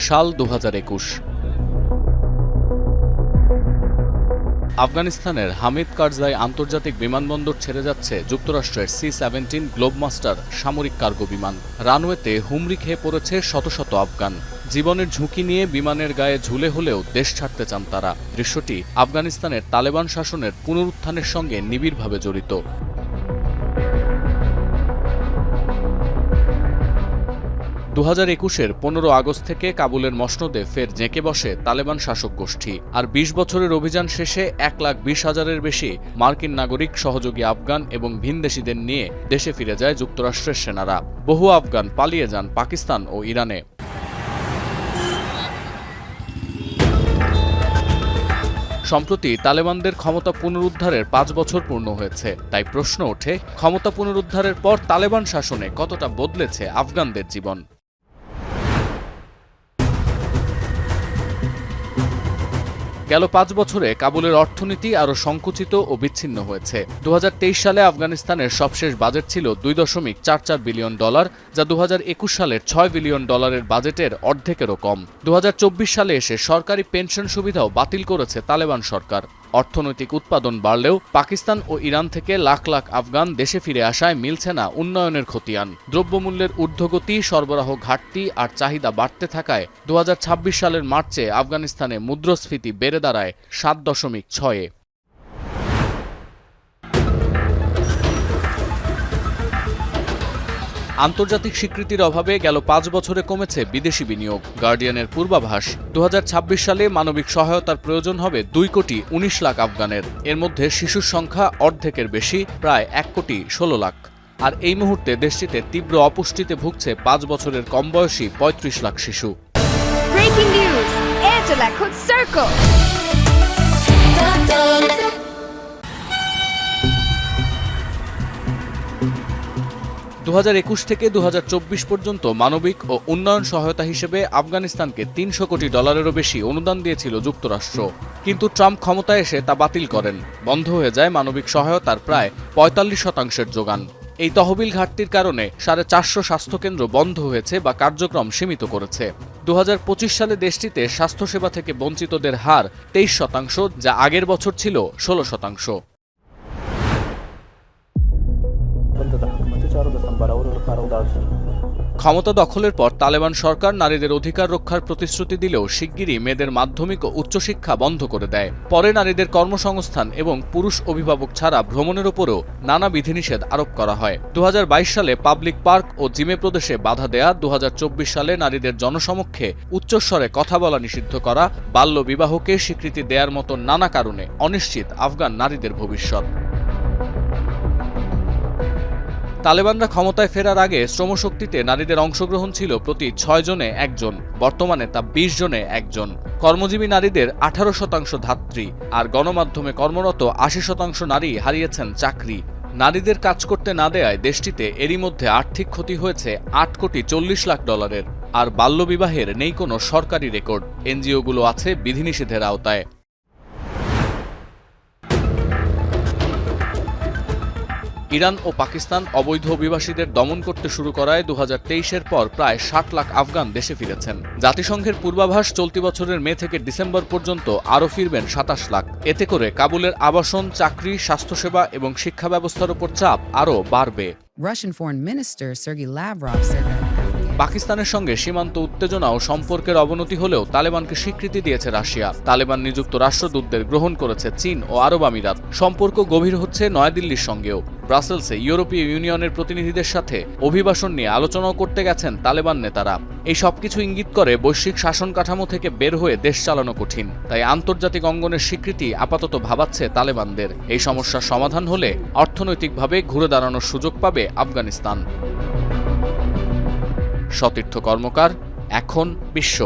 সাল 2021। আফগানিস্তানের হামিদ কারজাই আন্তর্জাতিক বিমানবন্দর ছেড়ে যাচ্ছে যুক্তরাষ্ট্রের C-17 গ্লোবমাস্টার সামরিক কার্গো বিমান। রানওয়েতে হুমড়ি খেয়ে পড়েছে শত শত আফগান। জীবনের ঝুঁকি নিয়ে বিমানের গায়ে ঝুলে হলেও দেশ ছাড়তে চান তারা। দৃশ্যটি আফগানিস্তানের তালেবান শাসনের পুনরুত্থানের সঙ্গে নিবিড়ভাবে জড়িত। 2021-এর 15 আগস্ট থেকে কাবুলের মসনদে ফের জেঁকে বসে তালেবান শাসক গোষ্ঠী। আর 20 বছরের অভিযান শেষে 1,20,000-এর বেশি মার্কিন নাগরিক, সহযোগী আফগান এবং ভিনদেশিদের নিয়ে দেশে ফিরে যায় যুক্তরাষ্ট্রের সেনারা। বহু আফগান পালিয়ে যান পাকিস্তান ও ইরানে। সম্প্রতি তালেবানদের ক্ষমতা পুনরুদ্ধারের 5 বছর পূর্ণ হয়েছে। তাই প্রশ্ন ওঠে, ক্ষমতা পুনরুদ্ধারের পর তালেবান শাসনে কতটা বদলেছে আফগানদের জীবন? গেল 5 বছরে কাবুলের অর্থনীতি আরও সংকুচিত ও বিচ্ছিন্ন হয়েছে। 2023 সালে আফগানিস্তানের সবশেষ বাজেট ছিল $2.44 বিলিয়ন, যা 2021 সালের $6 বিলিয়ন বাজেটের অর্ধেকেরও কম। 2024 সালে এসে সরকারি পেনশন সুবিধাও বাতিল করেছে তালেবান সরকার। অর্থনৈতিক উৎপাদন বাড়লেও পাকিস্তান ও ইরান থেকে লাখ লাখ আফগান দেশে ফিরে আসায় মিলছে না উন্নয়নের খতিয়ান। দ্রব্যমূল্যের ঊর্ধ্বগতি, সরবরাহ ঘাটতি আর চাহিদা বাড়তে থাকায় 2026 সালের মার্চে আফগানিস্তানে মুদ্রাস্ফীতি বেড়ে দাঁড়ায় 7.6-এ। আন্তর্জাতিক স্বীকৃতির অভাবে গেল 5 বছরে কমেছে বিদেশি বিনিয়োগ। গার্ডিয়ানের পূর্বাভাস, 2026 সালে মানবিক সহায়তার প্রয়োজন হবে 2,19 লাখ আফগানের। এর মধ্যে শিশুর সংখ্যা অর্ধেকের বেশি, প্রায় 1,16 লাখ। আর এই মুহূর্তে দেশটিতে তীব্র অপুষ্টিতে ভুগছে 5 বছরের কম বয়সী 35 লাখ শিশু। ব্রেকিং নিউজ, এয়ারটেল এখন সার্কেল। 2021 থেকে 2024 পর্যন্ত মানবিক ও উন্নয়ন সহায়তা হিসেবে আফগানিস্তানকে $300 কোটিরও বেশি অনুদান দিয়েছিল যুক্তরাষ্ট্র। কিন্তু ট্রাম্প ক্ষমতায় এসে তা বাতিল করেন। বন্ধ হয়ে যায় মানবিক সহায়তার প্রায় 45% যোগান। এই তহবিল ঘাটতির কারণে 450 স্বাস্থ্যকেন্দ্র বন্ধ হয়েছে বা কার্যক্রম সীমিত করেছে। 2025 সালে দেশটিতে স্বাস্থ্যসেবা থেকে বঞ্চিতদের হার 23%, যা আগের বছর ছিল 16%। ক্ষমতা দখলের পর তালেবান সরকার নারীদের অধিকার রক্ষার প্রতিশ্রুতি দিলেও শিগগিরই মেয়েদের মাধ্যমিক ও উচ্চশিক্ষা বন্ধ করে দেয়। পরে নারীদের কর্মসংস্থান এবং পুরুষ অভিভাবক ছাড়া ভ্রমণের উপরও নানা বিধিনিষেধ আরোপ করা হয়। 2022 সালে পাবলিক পার্ক ও জিমে প্রদেশে বাধা দেয়া, 2024 সালে নারীদের জনসমক্ষে উচ্চস্বরে কথা বলা নিষিদ্ধ করা, বাল্য বিবাহকে স্বীকৃতি দেওয়ার মতো নানা কারণে অনিশ্চিত আফগান নারীদের ভবিষ্যৎ। তালেবানরা ক্ষমতায় ফেরার আগে শ্রমশক্তিতে নারীদের অংশগ্রহণ ছিল প্রতি 6 জনে 1 জন। বর্তমানে তা 20 জনে 1 জন। কর্মজীবী নারীদের 18% ধাত্রী, আর গণমাধ্যমে কর্মরত 80% নারী হারিয়েছেন চাকরি। নারীদের কাজ করতে না দেয়ায় দেশটিতে এরই মধ্যে আর্থিক ক্ষতি হয়েছে $8.40 লাখ। আর বাল্যবিবাহের নেই কোনো সরকারি রেকর্ড। এনজিওগুলো আছে বিধিনিষেধের আওতায়। ইরান ও পাকিস্তান অবৈধ অভিবাসীদের দমন করতে শুরু করায় 2023-এর পর প্রায় 60 লাখ আফগান দেশে ফিরেছেন। জাতিসংঘের পূর্বাভাস, চলতি বছরের মে থেকে ডিসেম্বর পর্যন্ত আরও ফিরবেন 27 লাখ। এতে করে কাবুলের আবাসন, চাকরি, স্বাস্থ্যসেবা এবং শিক্ষা ব্যবস্থার উপর চাপ আরও বাড়বে। Russian Foreign Minister Sergei Lavrov said that পাকিস্তানের সঙ্গে সীমান্ত উত্তেজনা ও সম্পর্কের অবনতি হলেও তালেবানকে স্বীকৃতি দিয়েছে রাশিয়া। তালেবান নিযুক্ত রাষ্ট্রদূতদের গ্রহণ করেছে চীন ও আরব আমিরাত। সম্পর্ক গভীর হচ্ছে নয়াদিল্লির সঙ্গেও। ব্রাসেলসে ইউরোপীয় ইউনিয়নের প্রতিনিধিদের সাথে অভিবাসন নিয়ে আলোচনাও করতে গেছেন তালেবান নেতারা। এই সবকিছু ইঙ্গিত করে বৈশ্বিক শাসন কাঠামো থেকে বের হয়ে দেশ চালানো কঠিন। তাই আন্তর্জাতিক অঙ্গনের স্বীকৃতি আপাতত ভাবাচ্ছে তালেবানদের। এই সমস্যার সমাধান হলে অর্থনৈতিকভাবে ঘুরে দাঁড়ানোর সুযোগ পাবে আফগানিস্তান। সতীর্থ কর্মকার, এখন বিশ্ব।